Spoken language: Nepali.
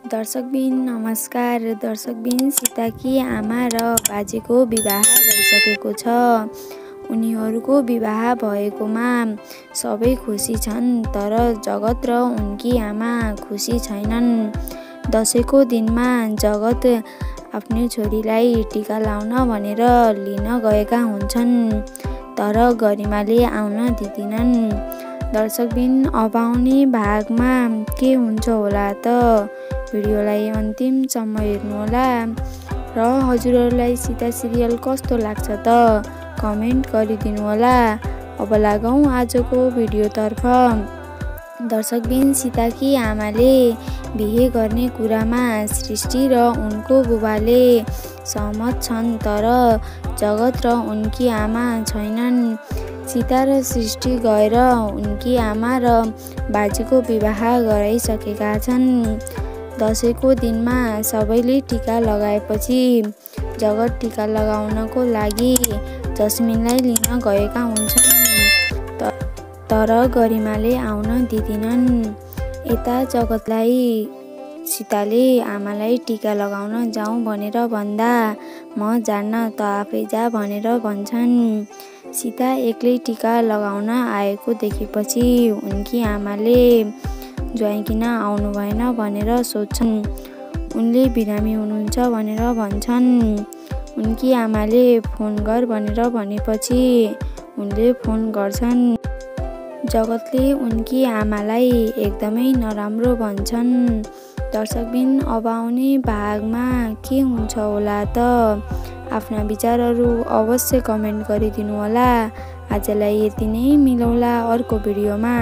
दर्शकबिन नमस्कार। दर्शकबिन सीताकी आमा र बाजेको विवाह भइसकेको छ। उनीहरूको विवाह भएकोमा सबै खुसी छन्, तर जगत र उनकी आमा खुसी छैनन्। दशैँको दिनमा जगत आफ्नो छोरीलाई टीका लाउन भनेर लिन गएका हुन्छन्, तर गरिमाले आउन दिँदिनन्। दर्शकबिन अब आउने भागमा के हुन्छ होला त? भिडियोलाई अन्तिमसम्म हेर्नुहोला र हजुरहरूलाई सीता सिरियल कस्तो लाग्छ त कमेन्ट गरिदिनु होला। अब लागौँ आजको भिडियोतर्फ। दर्शकबिन सीताकी आमाले बिहे गर्ने कुरामा सृष्टि र उनको बुबाले सहमत छन्, तर जगत र उनकी आमा छैनन्। सीता र सृष्टि गएर उनकी आमा र बाजेको विवाह गराइसकेका छन्। दशैँको दिनमा सबैले टीका लगाएपछि जगत टीका लगाउनको लागि जस्मिनलाई लिन गएका हुन्छन्, तर गरिमाले आउन दिँदिनन्। यता जगतलाई सीताले आमालाई टीका लगाउन जाउँ भनेर भन्दा म जान्न, त आफै जा भनेर भन्छन्। सीता एक्लै टीका लगाउन आएको देखेपछि उनकी आमाले ज्वाइँ किन आउनु भएन भनेर सोध्छन्। उनले बिरामी हुनुहुन्छ भनेर भन्छन्। उनकी आमाले फोन गर भनेर भनेपछि उनले फोन गर्छन्। जगतले उनकी आमालाई एकदमै नराम्रो भन्छन्। दर्शकबिन अब आउने भागमा के हुन्छ होला त? आफ्ना विचारहरू अवश्य कमेन्ट गरिदिनु होला। आजलाई यति नै, मिलौला अर्को भिडियोमा।